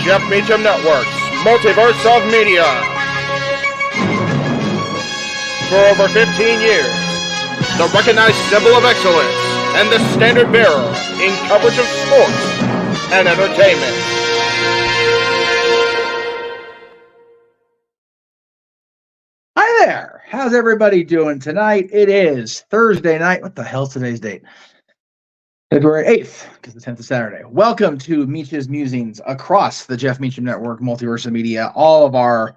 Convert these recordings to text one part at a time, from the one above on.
Jeff Meacham Network's Multiverse of Media. For over 15 years, the recognized symbol of excellence and the standard bearer in coverage of sports and entertainment. Hi there. How's everybody doing tonight? It is Thursday night. What the hell's today's date? February 8th, because the 10th is Saturday. Welcome to Meach's Musings across the Jeff Meacham Network, Multiverse of Media, all of our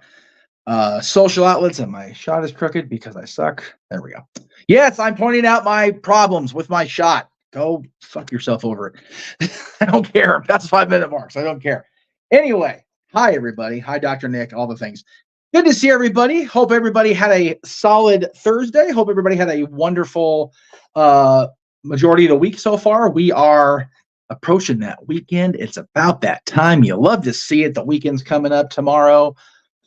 social outlets, and my shot is crooked because I suck. There we go. Yes, I'm pointing out my problems with my shot. Go fuck yourself over it. I don't care. That's 5-minute marks. I don't care. Anyway, hi, everybody. Hi, Dr. Nick, all the things. Good to see everybody. Hope everybody had a solid Thursday. Hope everybody had a wonderful majority of the week so far. We are approaching that weekend. It's about that time. You love to see it. The weekend's coming up tomorrow.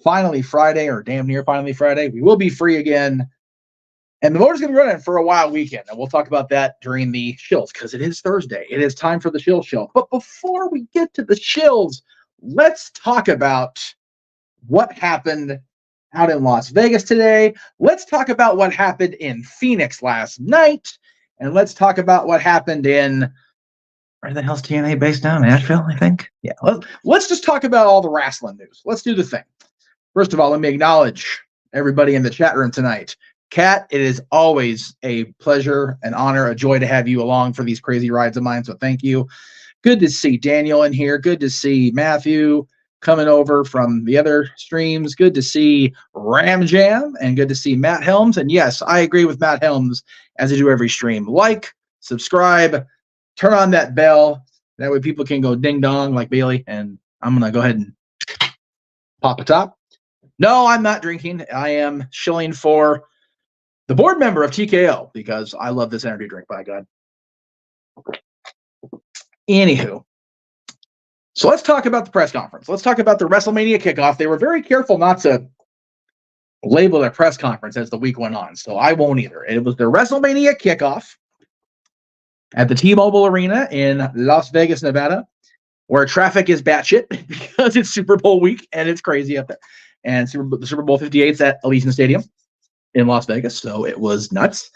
Finally Friday, or damn near finally Friday. We will be free again. And the motor's going to be running for a wild weekend. And we'll talk about that during the shills because it is Thursday. It is time for the shill show. But before we get to the shills, let's talk about what happened out in Las Vegas today. Let's talk about what happened in Phoenix last night. And let's talk about what happened in, where the hell's TNA based now? Nashville, I think. Yeah, let's just talk about all the wrestling news. Let's do the thing. First of all, let me acknowledge everybody in the chat room tonight. Kat, it is always a pleasure, an honor, a joy to have you along for these crazy rides of mine, so thank you. Good to see Daniel in here. Good to see Matthew coming over from the other streams. Good to see Ram Jam, and good to see Matt Helms. And yes, I agree with Matt Helms, as I do every stream. Like, subscribe, turn on that bell. That way people can go ding dong like Bailey. And I'm going to go ahead and pop a top. No, I'm not drinking. I am shilling for the board member of TKO because I love this energy drink, by God. Anywho, so let's talk about the press conference. Let's talk about the WrestleMania kickoff. They were very careful not to label their press conference as the week went on, so I won't either. It was the WrestleMania kickoff at the T-Mobile Arena in Las Vegas, Nevada, where traffic is batshit because it's Super Bowl week and it's crazy up there. And the Super Bowl 58's at Allegiant Stadium in Las Vegas, so it was nuts.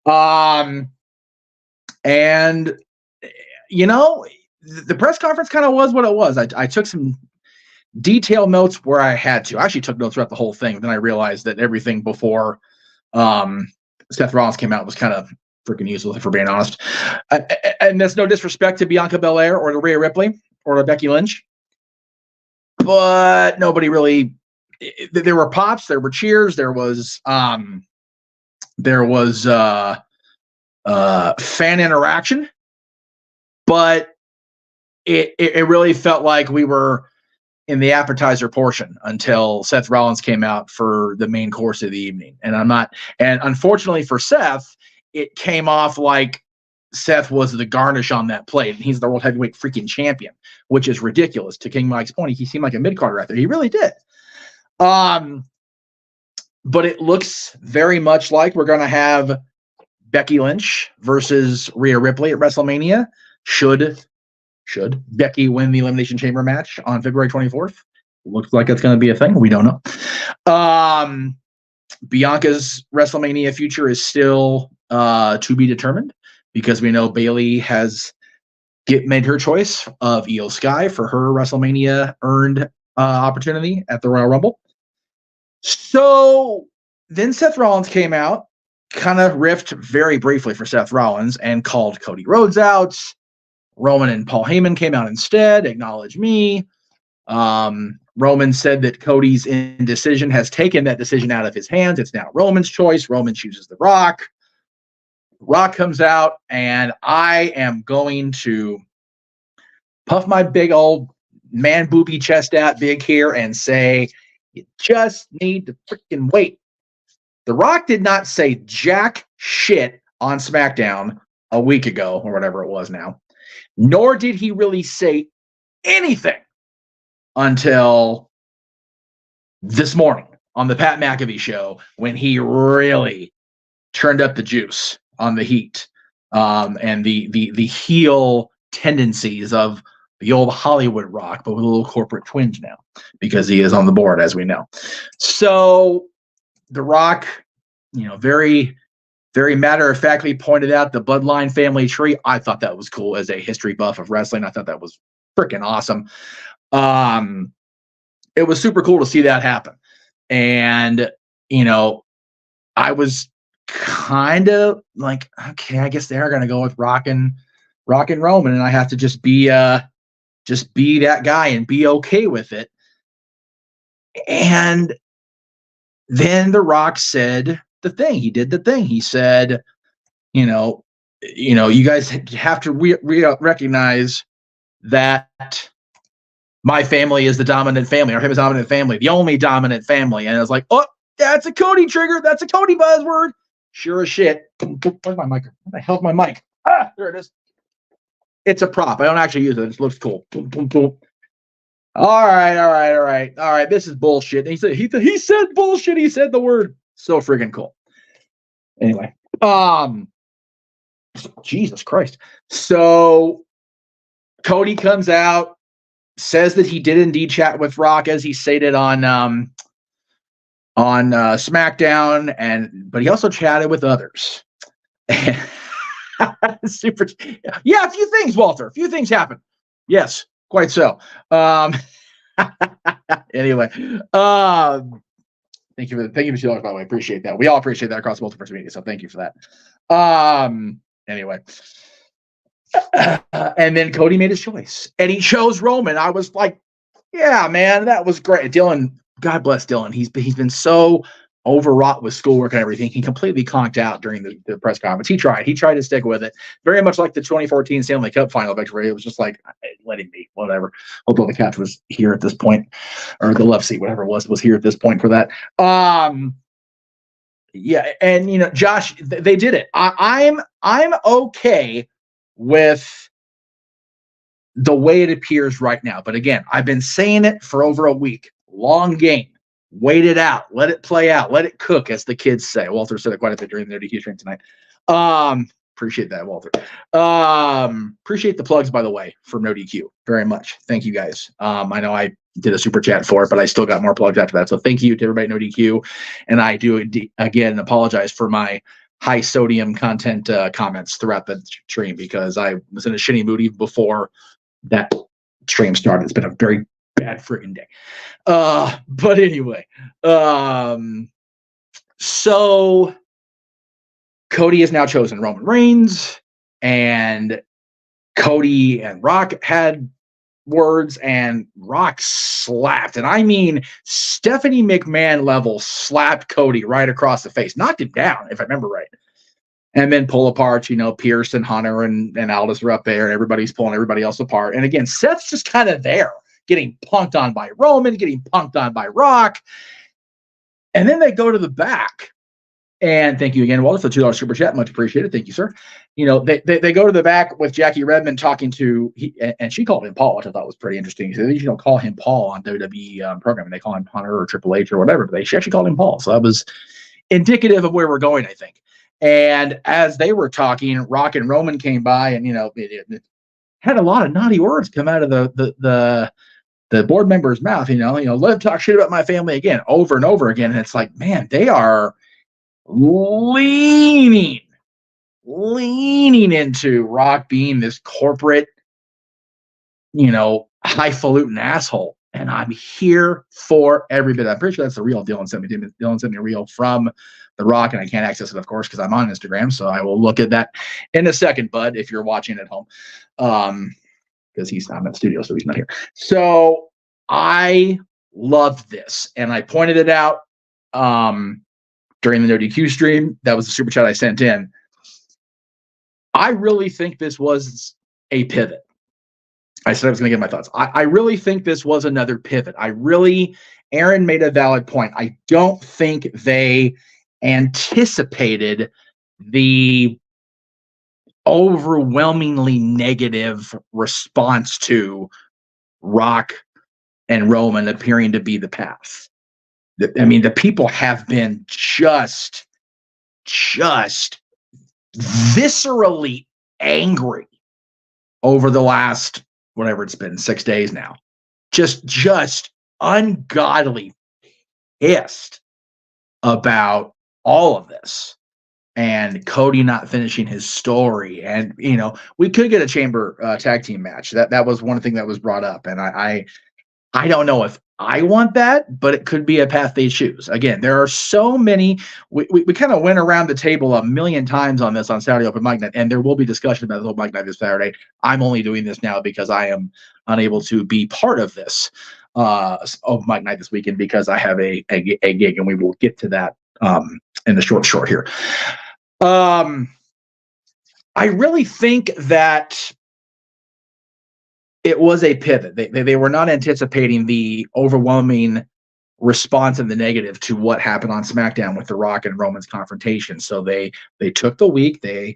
And you know, the press conference kind of was what it was. I took some detailed notes where I had to. I actually took notes throughout the whole thing. Then I realized that everything before Seth Rollins came out was kind of freaking useless, if we're being honest. And that's no disrespect to Bianca Belair or to Rhea Ripley or to Becky Lynch, but nobody really. There were pops, there were cheers, there was fan interaction, but it really felt like we were in the appetizer portion until Seth Rollins came out for the main course of the evening. And unfortunately for Seth, it came off like Seth was the garnish on that plate, and he's the world heavyweight freaking champion, which is ridiculous. To King Mike's point, he seemed like a mid-carder out there. He really did. But it looks very much like we're going to have Becky Lynch versus Rhea Ripley at WrestleMania. Should Becky win the Elimination Chamber match on February 24th? Looks like it's going to be a thing. We don't know. Bianca's WrestleMania future is still to be determined because we know Bayley has made her choice of Io Sky for her WrestleMania earned opportunity at the Royal Rumble. So then Seth Rollins came out, kind of riffed very briefly for Seth Rollins and called Cody Rhodes out. Roman and Paul Heyman came out instead, acknowledged me. Roman said that Cody's indecision has taken that decision out of his hands. It's now Roman's choice. Roman chooses The Rock. Rock comes out, and I am going to puff my big old man boopy chest out big here and say, you just need to freaking wait. The Rock did not say jack shit on SmackDown a week ago or whatever it was now, nor did he really say anything until this morning on the Pat McAfee show when he really turned up the juice on the heat and the heel tendencies of the old Hollywood Rock, but with a little corporate twinge now because he is on the board, as we know. So The Rock, very, very matter-of-factly pointed out the Bloodline family tree. I thought that was cool as a history buff of wrestling. I thought that was freaking awesome. It was super cool to see that happen. And, I was kind of like, okay, I guess they're going to go with Rock and Roman, and I have to just be that guy and be okay with it. And then The Rock said the thing. He did the thing. He said, you guys have to recognize that my family is the dominant family, or him is dominant family, the only dominant family. And I was like, oh, that's a Cody trigger. That's a Cody buzzword. Sure as shit. Where's my mic? Where the hell's my mic? Ah, there it is. It's a prop. I don't actually use it. It just looks cool. Boom, boom, boom. All right. This is bullshit. And he said bullshit. He said the word. So friggin' cool. Anyway, Jesus Christ. So Cody comes out, says that he did indeed chat with Rock, as he stated on SmackDown, but he also chatted with others. Super. Yeah, a few things, Walter. A few things happened. Yes, quite so. Anyway, thank you for $2, by the way. Appreciate that. We all appreciate that across multiple media, so thank you for that. Anyway. And then Cody made his choice, and he chose Roman. I was like, yeah, man, that was great. Dylan, God bless Dylan. He's been so overwrought with schoolwork and everything. He completely conked out during the press conference. He tried to stick with it. Very much like the 2014 Stanley Cup final victory. It was just like, let him be, whatever. Although the couch was here at this point, or the love seat, whatever it was here at this point for that. Yeah, and Josh, they did it. I'm okay with the way it appears right now. But again, I've been saying it for over a week. Long game. Wait it out. Let it play out. Let it cook, as the kids say. Walter said it quite a bit during the DQ stream tonight. Appreciate that, Walter. Appreciate the plugs, by the way, for No DQ very much. Thank you, guys. I know I did a super chat for it, but I still got more plugs after that. So thank you to everybody at No DQ. And I do, again, apologize for my high sodium content comments throughout the stream, because I was in a shitty mood even before that stream started. It's been a very bad freaking day. But anyway, so Cody has now chosen Roman Reigns, and Cody and Rock had words, and Rock slapped, and I mean Stephanie McMahon level slapped Cody right across the face, knocked him down, if I remember right. And then pull apart, Pierce and Hunter and Aldis are up there, and everybody's pulling everybody else apart. And again, Seth's just kind of there, getting punked on by Roman, getting punked on by Rock. And then they go to the back. And thank you again, Walter, for the $2 super chat. Much appreciated. Thank you, sir. They go to the back with Jackie Redmond talking to, and she called him Paul, which I thought was pretty interesting. So you don't call him Paul on WWE programming. They call him Hunter or Triple H or whatever, but she actually called him Paul. So that was indicative of where we're going, I think. And as they were talking, Rock and Roman came by, and it had a lot of naughty words come out of the board member's mouth. Let him talk shit about my family again, over and over again. And it's like, man, they are leaning into Rock being this corporate, highfalutin asshole. And I'm here for every bit. I'm pretty sure that's the real Dylan sent me. Dylan sent me a reel from The Rock, and I can't access it, of course, because I'm on Instagram. So I will look at that in a second, bud, if you're watching at home. Because I'm in the studio, so he's not here. So I loved this, and I pointed it out during the No DQ stream. That was the super chat I sent in. I really think this was a pivot. I said I was going to give my thoughts. I really think this was another pivot. Aaron made a valid point. I don't think they anticipated the overwhelmingly negative response to Rock and Roman appearing to be the path. The people have been just viscerally angry over the last whatever it's been, 6 days now. Just ungodly pissed about all of this. And Cody not finishing his story. And, we could get a chamber tag team match. That was one thing that was brought up. And I don't know if I want that, but it could be a path they choose. Again, there are so many. We kind of went around the table a million times on this on Saturday Open Mic Night, and there will be discussion about the Open Mic Night this Saturday. I'm only doing this now because I am unable to be part of this Open Mic Night this weekend because I have a gig, and we will get to that in the short here. I really think that it was a pivot. They were not anticipating the overwhelming response in the negative to what happened on SmackDown with The Rock and Roman's confrontation. So they took the week. I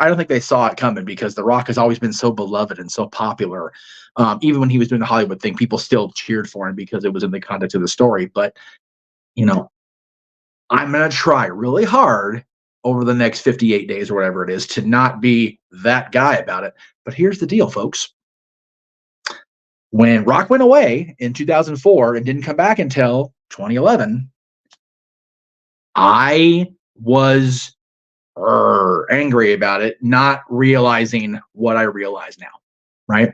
don't think they saw it coming because The Rock has always been so beloved and so popular. Even when he was doing the Hollywood thing, people still cheered for him because it was in the context of the story. But, I'm going to try really hard over the next 58 days or whatever it is to not be that guy about it. But here's the deal, folks. When Rock went away in 2004 and didn't come back until 2011, I was angry about it, not realizing what I realize now, right?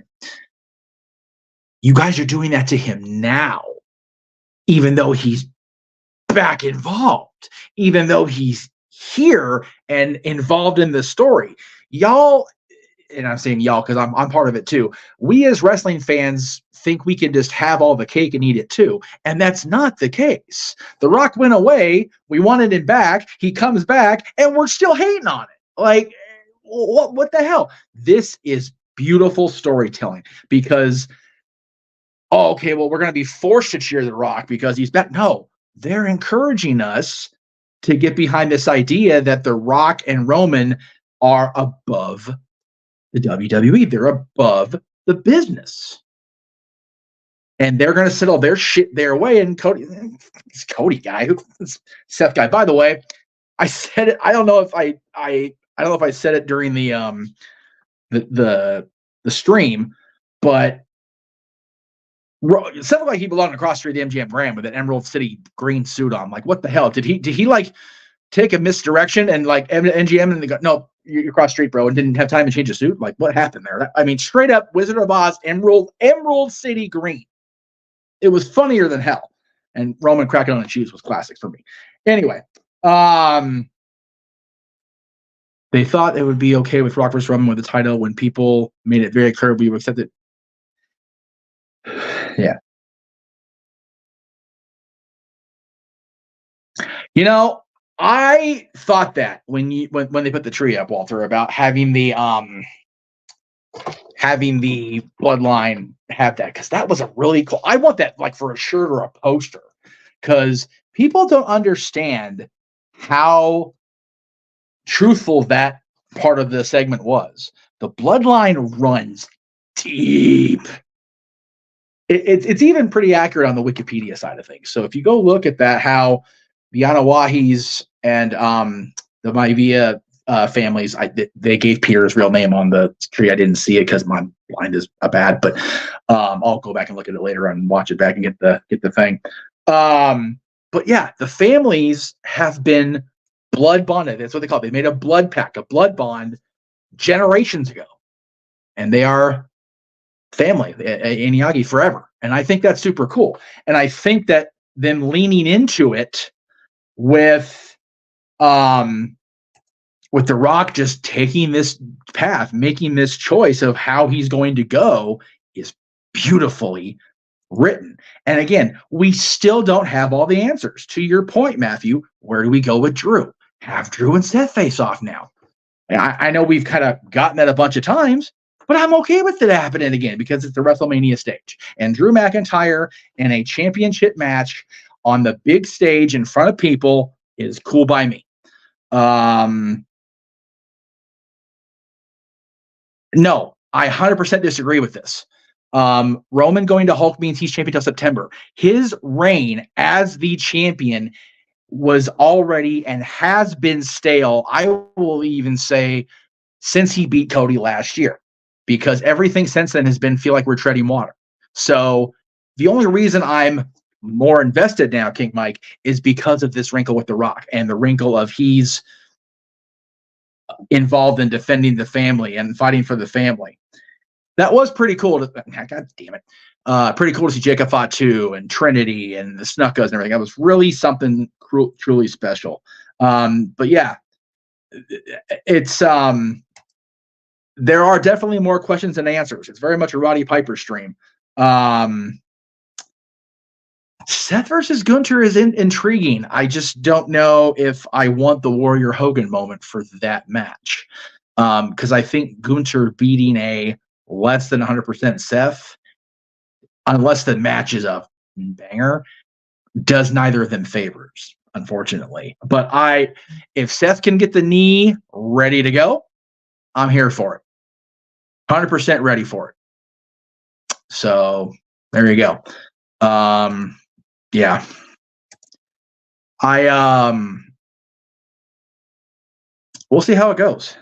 You guys are doing that to him now, even though he's back involved, even though he's here and involved in the story. Y'all, and I'm saying y'all because I'm part of it too, we as wrestling fans think we can just have all the cake and eat it too, and that's not the case. The Rock went away, we wanted him back, he comes back, and we're still hating on it. Like, what the hell? This is beautiful storytelling because, okay, well, we're going to be forced to cheer The Rock because he's back. No, they're encouraging us to get behind this idea that The Rock and Roman are above the WWE. They're above the business. And they're going to settle their shit their way. And this Cody guy, this Seth guy. By the way, I said it. I don't know if I don't know if I said it during the stream, but it sounded like he belonged across the street of the MGM Grand with an Emerald City green suit on. Like, what the hell? Did he like take a misdirection and like MGM and they go, no, you're across the street, bro, and didn't have time to change a suit? Like, what happened there? I mean, straight up Wizard of Oz, Emerald City green. It was funnier than hell. And Roman cracking on the cheese was classic for me. Anyway, they thought it would be okay with Rock vs. Roman with the title when people made it very clear we would accept it. Yeah. I thought that when they put the tree up, Walter, about having the bloodline have that, because that was a really cool. I want that like for a shirt or a poster, because people don't understand how truthful that part of the segment was. The bloodline runs deep. It's even pretty accurate on the Wikipedia side of things. So if you go look at that, how the Anawahis and the Maivia families, they gave Peter's real name on the tree. I didn't see it because my blind is bad, but I'll go back and look at it later and watch it back and get the thing. But yeah, the families have been blood bonded. That's what they call it. They made a blood pact, a blood bond generations ago, and they are family in Miyagi forever. And I think that's super cool. And I think that them leaning into it with The Rock just taking this path, making this choice of how he's going to go is beautifully written. And again, we still don't have all the answers. To your point, Matthew, where do we go with Drew? Have Drew and Seth face off now. I know we've kind of gotten that a bunch of times, but I'm okay with it happening again because it's the WrestleMania stage. And Drew McIntyre in a championship match on the big stage in front of people is cool by me. No, I 100% disagree with this. Roman going to Hulk means he's champion till September. His reign as the champion was already and has been stale, I will even say, since he beat Cody last year, because everything since then has been feel like we're treading water. So the only reason I'm more invested now, King Mike, is because of this wrinkle with The Rock and the wrinkle of he's involved in defending the family and fighting for the family. That was pretty cool. God damn it. Pretty cool to see Jacob Fatu and Trinity and the Snuckos and everything. That was really something truly special. But yeah, it's there are definitely more questions than answers. It's very much a Roddy Piper stream. Seth versus Gunther is intriguing. I just don't know if I want the Warrior Hogan moment for that match. Because I think Gunther beating a less than 100% Seth, unless the match is a banger, does neither of them favors, unfortunately. But if Seth can get the knee ready to go, I'm here for it. 100% ready for it. So there you go. Yeah. We'll see how it goes.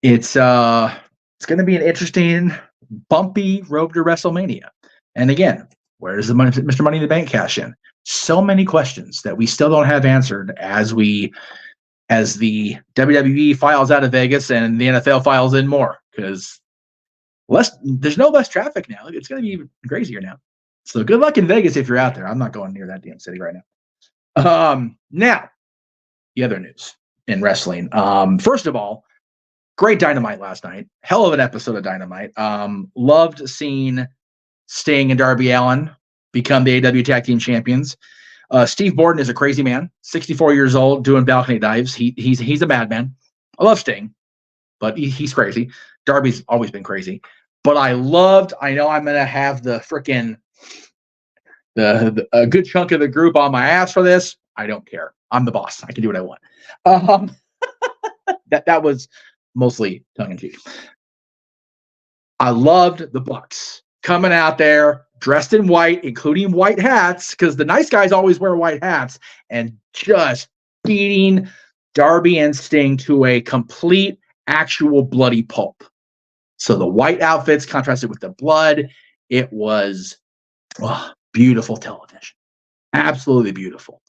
It's going to be an interesting, bumpy road to WrestleMania. And again, where does the Mr. Money in the Bank cash in? So many questions that we still don't have answered as the WWE files out of Vegas and the NFL files in more, because there's no less traffic now. It's going to be even crazier now. So good luck in Vegas if you're out there. I'm not going near that damn city right now. Now, the other news in wrestling. First of all, great Dynamite last night. Hell of an episode of Dynamite. Loved seeing Sting and Darby Allin become the AEW Tag Team Champions. Steve Borden is a crazy man, 64 years old, doing balcony dives. He's a madman. I love Sting, but he's crazy. Darby's always been crazy. But I know I'm going to have the freaking a good chunk of the group on my ass for this. I don't care. I'm the boss. I can do what I want. That was mostly tongue in cheek. I loved the Bucks coming out there dressed in white, including white hats, because the nice guys always wear white hats, and just beating Darby and Sting to a complete, actual bloody pulp. So the white outfits contrasted with the blood. It was beautiful television. Absolutely beautiful.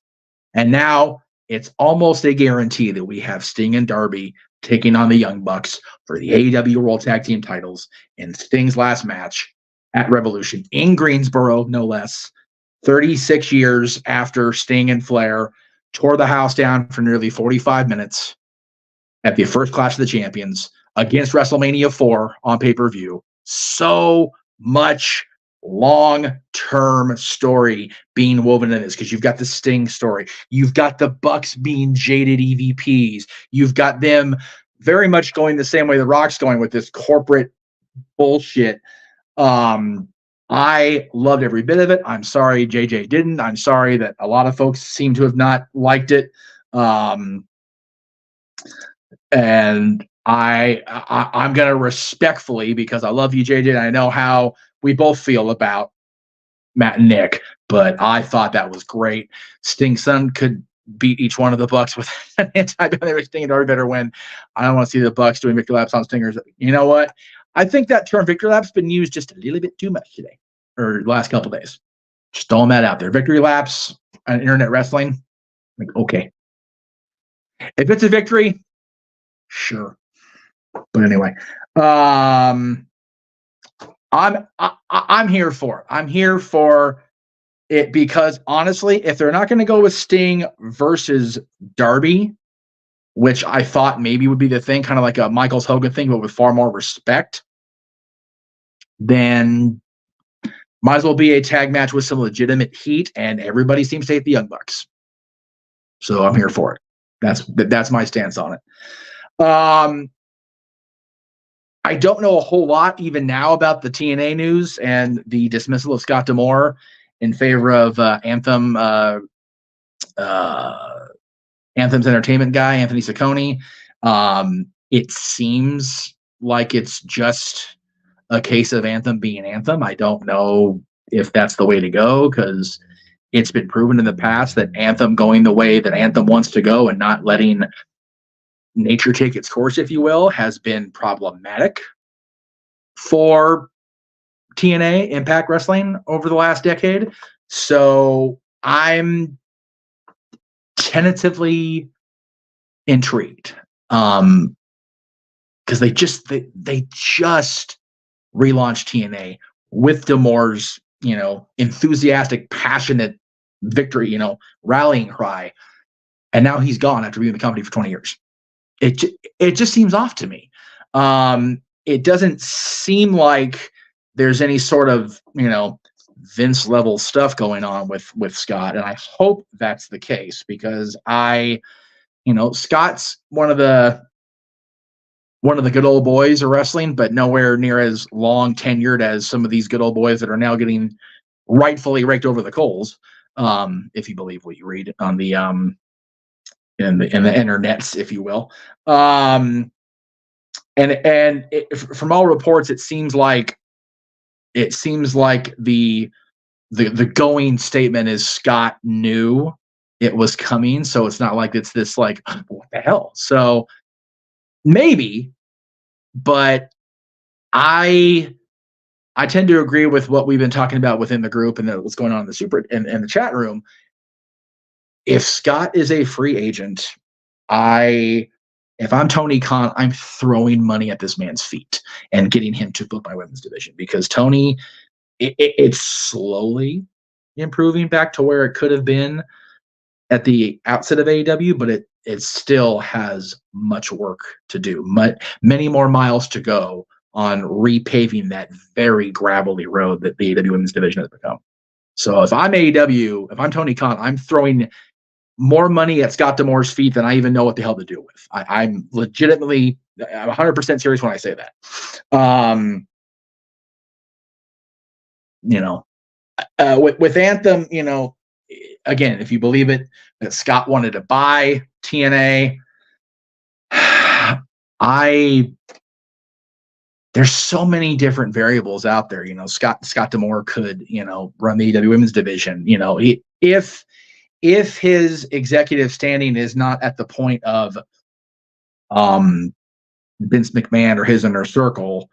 And now it's almost a guarantee that we have Sting and Darby taking on the Young Bucks for the AEW World Tag Team titles in Sting's last match at Revolution in Greensboro, no less. 36 years after Sting and Flair tore the house down for nearly 45 minutes at the first Clash of the Champions against WrestleMania 4 on pay-per-view. So much long-term story being woven in this, because you've got the Sting story. You've got the Bucks being jaded EVPs. You've got them very much going the same way the Rock's going with this corporate bullshit. I loved every bit of it. I'm sorry JJ didn't. I'm sorry that a lot of folks seem to have not liked it. And I'm gonna respectfully, because I love you, JJ, and I know how we both feel about Matt and Nick, but I thought that was great. Sting's son could beat each one of the Bucks with an anti-venom. Sting and Darby better win. I don't want to see the Bucks doing victory laps on Stingers. You know what? I think that term victory lap's been used just a little bit too much today, or the last couple of days. Just throwing that out there. Victory laps on internet wrestling. Like, okay. If it's a victory, sure. But anyway, I'm here for it. I'm here for it because honestly, if they're not going to go with Sting versus Darby, which I thought maybe would be the thing, kind of like a Michaels Hogan thing, but with far more respect, then might as well be a tag match with some legitimate heat, and everybody seems to hate the Young Bucks. So I'm here for it. That's my stance on it. I don't know a whole lot even now about the TNA news and the dismissal of Scott D'Amore in favor of Anthem's entertainment guy, Anthony Ciccone. It seems like it's just a case of Anthem being Anthem. I don't know if that's the way to go, because it's been proven in the past that Anthem going the way that Anthem wants to go and not letting nature take its course, if you will, has been problematic for TNA Impact Wrestling over the last decade. So I'm tentatively intrigued because they just relaunched TNA with D'Amore's enthusiastic, passionate victory, rallying cry, and now he's gone after being in the company for 20 years. It just seems off to me. It doesn't seem like there's any sort of Vince level stuff going on with Scott, and I hope that's the case because Scott's one of the good old boys of wrestling, but nowhere near as long tenured as some of these good old boys that are now getting rightfully raked over the coals. If you believe what you read on the in the internets, if you will. From all reports, it seems like the going statement is Scott knew it was coming, so it's not like it's this like what the hell. So maybe, but I tend to agree with what we've been talking about within the group and what's going on in the in the chat room. If Scott is a free agent, if I'm Tony Khan, I'm throwing money at this man's feet and getting him to book my women's division because Tony, it's slowly improving back to where it could have been at the outset of AEW, but it still has much work to do, many more miles to go on repaving that very gravelly road that the AEW women's division has become. So if I'm AEW, if I'm Tony Khan, I'm throwing more money at Scott D'Amore's feet than I even know what the hell to do with. I'm 100% serious when I say that. With Anthem, again, if you believe it, that Scott wanted to buy TNA, there's so many different variables out there. Scott D'Amore could, run the AEW women's division. If his executive standing is not at the point of Vince McMahon or his inner circle,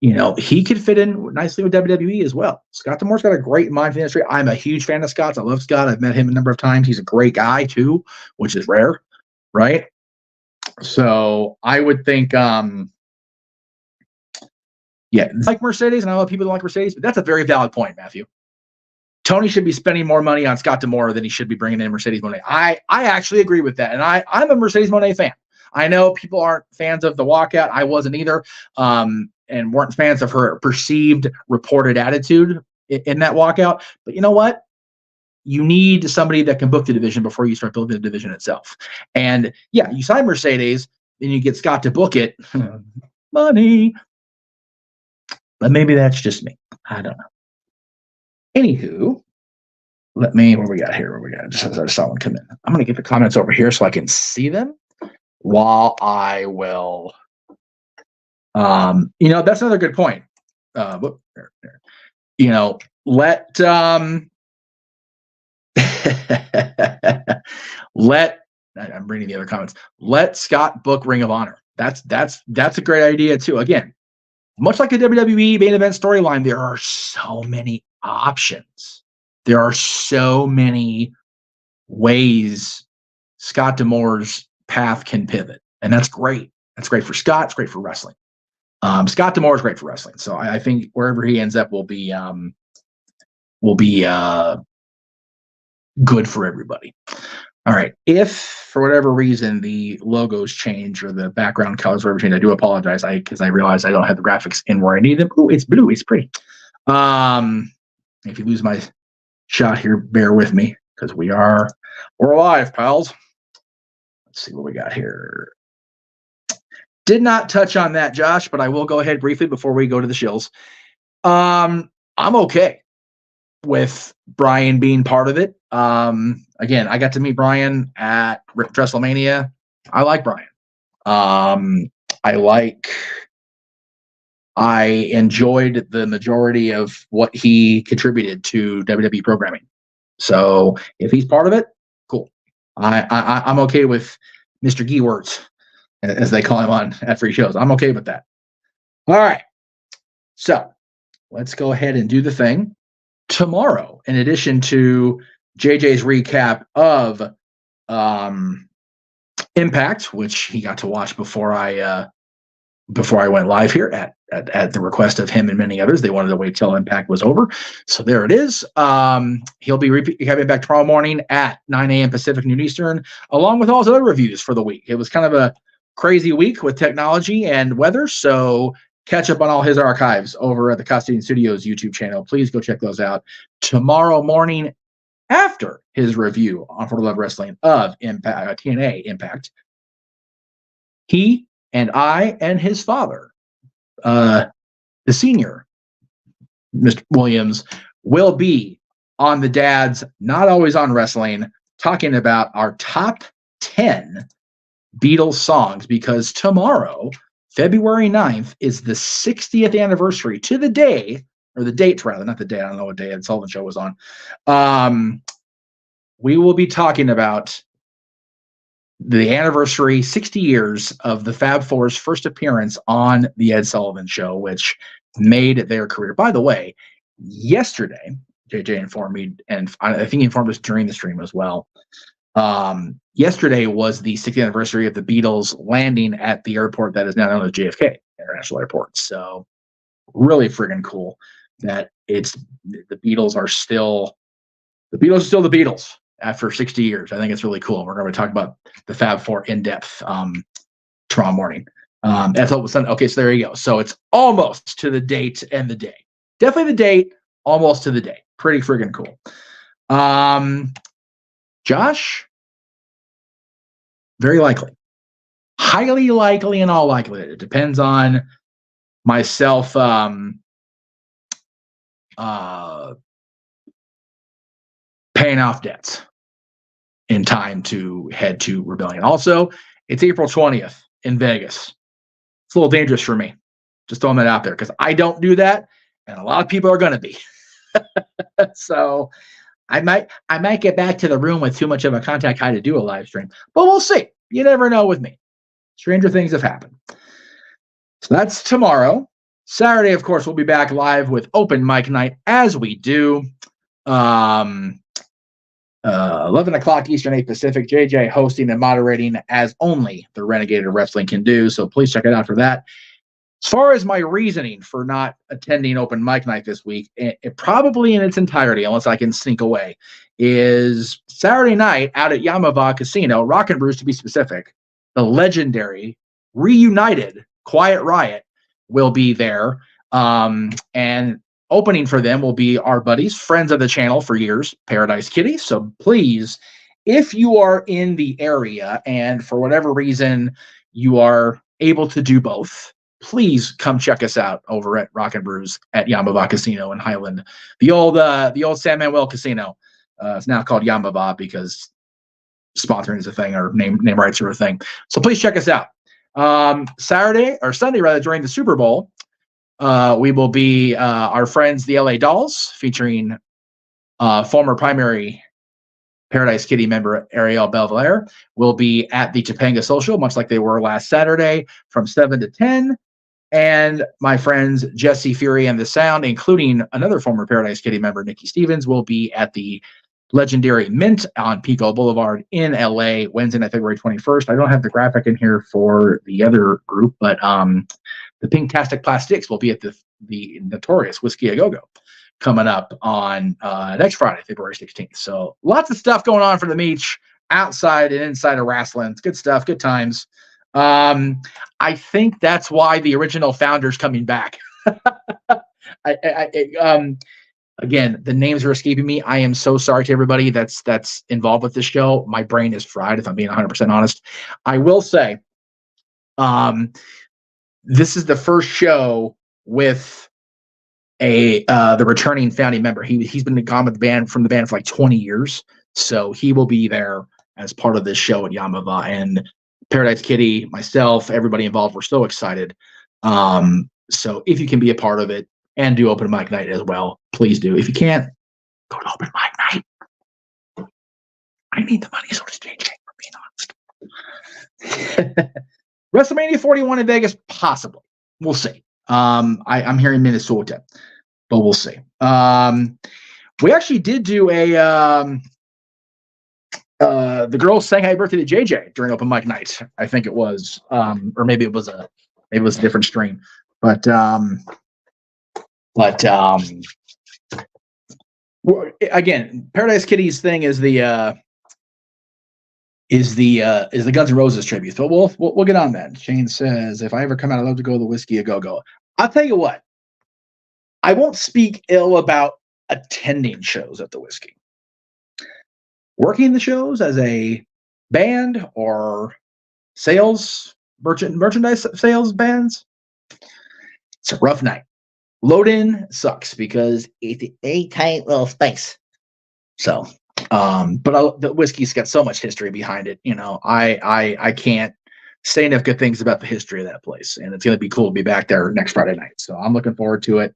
he could fit in nicely with WWE as well. Scott D'Amore's got a great mind for the industry. I'm a huge fan of Scott's. I love Scott. I've met him a number of times. He's a great guy too, which is rare, right? So I would think, like Mercedes, and I love people that like Mercedes, but that's a very valid point, Matthew. Tony should be spending more money on Scott D'Amore than he should be bringing in Mercedes Moné. I actually agree with that, and I'm a Mercedes Moné fan. I know people aren't fans of the walkout. I wasn't either, and weren't fans of her perceived reported attitude in that walkout. But you know what? You need somebody that can book the division before you start building the division itself. And yeah, you sign Mercedes, then you get Scott to book it. Money. But maybe that's just me. I don't know. Anywho, where we got here? Just as I saw one come in. I'm going to get the comments over here so I can see them while I will. That's another good point. Let I'm reading the other comments. Let Scott book Ring of Honor. That's a great idea too. Again, much like a WWE main event storyline, there are so many options. There are so many ways Scott D'Amore's path can pivot, and that's great. That's great for Scott. It's great for wrestling. Scott D'Amore is great for wrestling, so I think wherever he ends up will be good for everybody. All right. If for whatever reason the logos change or the background colors whatever change, I do apologize. Because I realize I don't have the graphics in where I need them. Oh, it's blue. It's pretty. If you lose my shot here, bear with me because we're alive, pals. Let's see what we got here. Did not touch on that, Josh, but I will go ahead briefly before we go to the shills. I'm okay with Brian being part of it. Again, I got to meet Brian at WrestleMania. I like Brian. I enjoyed the majority of what he contributed to WWE programming. So if he's part of it, cool. I'm okay with Mr. Geewords, as they call him on at free shows. I'm okay with that. All right. So let's go ahead and do the thing. Tomorrow, in addition to JJ's recap of Impact, which he got to watch before I went live here at the request of him and many others. They wanted to wait till Impact was over. So there it is. He'll be coming back tomorrow morning at 9 a.m. Pacific, noon Eastern, along with all his other reviews for the week. It was kind of a crazy week with technology and weather, so catch up on all his archives over at the Costume Studios YouTube channel. Please go check those out tomorrow morning after his review on For the Love of Wrestling of Impact, TNA Impact. He and I and his father, the senior, Mr. Williams, will be on the Dad's Not Always on Wrestling, talking about our top 10 Beatles songs, because tomorrow, February 9th, is the 60th anniversary to the day, or the date rather, not the day, I don't know what day the Sullivan Show was on. We will be talking about the anniversary, 60 years of the Fab Four's first appearance on the Ed Sullivan Show, which made their career. By the way, yesterday, JJ informed me, and I think he informed us during the stream as well. Yesterday was the 60th anniversary of the Beatles landing at the airport that is now known as JFK International Airport. So really friggin' cool that the Beatles are still the Beatles after 60 years. I think it's really cool. We're going to talk about the Fab Four in depth tomorrow morning. That's all of a sudden. Okay, so there you go. So it's almost to the date and the day. Definitely the date, almost to the day. Pretty friggin' cool. Josh, very likely. Highly likely in all likelihood. It depends on myself paying off debts in time to head to Rebellion. Also, it's April 20th in Vegas. It's a little dangerous for me. Just throwing that out there because I don't do that, and a lot of people are going to be. So I might get back to the room with too much of a contact high to do a live stream, but we'll see. You never know with me. Stranger things have happened. So that's tomorrow. Saturday, of course, we'll be back live with open mic night as we do. 11 o'clock Eastern, 8 Pacific. JJ hosting and moderating as only the Renegade of Wrestling can do. So please check it out for that. As far as my reasoning for not attending open mic night this week, it probably in its entirety, unless I can sneak away, is Saturday night out at Yamava Casino, Rock and Brews to be specific, the legendary, reunited Quiet Riot will be there. And opening for them will be our buddies, friends of the channel for years, Paradise Kitty. So please, if you are in the area and for whatever reason you are able to do both, please come check us out over at Rock and Brews at Yamava Casino in Highland. The old San Manuel Casino. It's now called Yamava because sponsoring is a thing, or name rights are a thing. So please check us out. Sunday rather, during the Super Bowl, we will be our friends, the LA Dolls, featuring former primary Paradise Kitty member Ariel Belvalere, will be at the Topanga Social, much like they were last Saturday, from 7 to 10. And my friends Jesse Fury and The Sound, including another former Paradise Kitty member, Nikki Stevens, will be at the legendary Mint on Pico Boulevard in LA Wednesday night, February 21st. I don't have the graphic in here for the other group, but the Pinktastic Plastics will be at the notorious Whiskey A Go-Go coming up on next Friday, February 16th. So lots of stuff going on for the Meach outside and inside of wrestling. It's good stuff, good times. I think that's why the original founder's coming back. Again, the names are escaping me. I am so sorry to everybody that's involved with this show. My brain is fried, if I'm being 100% honest. I will say, this is the first show with the returning founding member. He's been gone with the band from the band for like 20 years, so he will be there as part of this show at Yamava. And Paradise Kitty, myself, everybody involved, we're so excited. So if you can be a part of it and do open mic night as well, please do. If you can't, go to open mic night. I need the money, so does JJ, for being honest. WrestleMania 41 in Vegas, possibly. We'll see. I'm here in Minnesota, but we'll see. We actually did do a the girls sang happy birthday to JJ during open mic night. I think it was, or maybe it was a different stream. But again, Paradise Kitty's thing is the Guns N' Roses tribute. So we'll get on that. Shane says, if I ever come out, I'd love to go to the Whiskey a Go-Go. I'll tell you what, I won't speak ill about attending shows at the Whiskey. Working the shows as a band or merchandise sales bands, it's a rough night. Load in sucks because it's a tight little space. So, but the Whiskey's got so much history behind it. You know, I can't say enough good things about the history of that place, and it's going to be cool to be back there next Friday night. So I'm looking forward to it.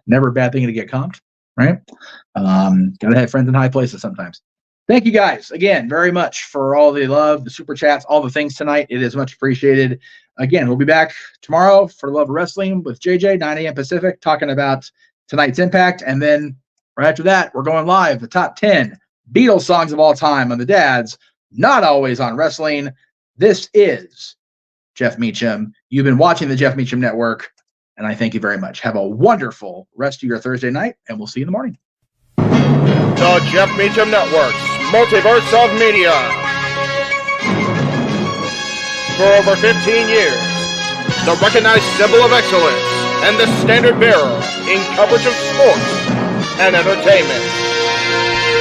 Never a bad thing to get comped, right? Gotta have friends in high places sometimes. Thank you guys again very much for all the love, the super chats, all the things tonight. It is much appreciated. Again, we'll be back tomorrow for the Love of Wrestling with JJ, 9 a.m. Pacific, talking about tonight's Impact. And then right after that, we're going live, the top 10 Beatles songs of all time on the Dads, Not Always on Wrestling. This is Jeff Meacham. You've been watching the Jeff Meacham Network, and I thank you very much. Have a wonderful rest of your Thursday night, and we'll see you in the morning. The Jeff Meacham Network's Multiverse of Media. For over 15 years, the recognized symbol of excellence and the standard bearer in coverage of sports and entertainment.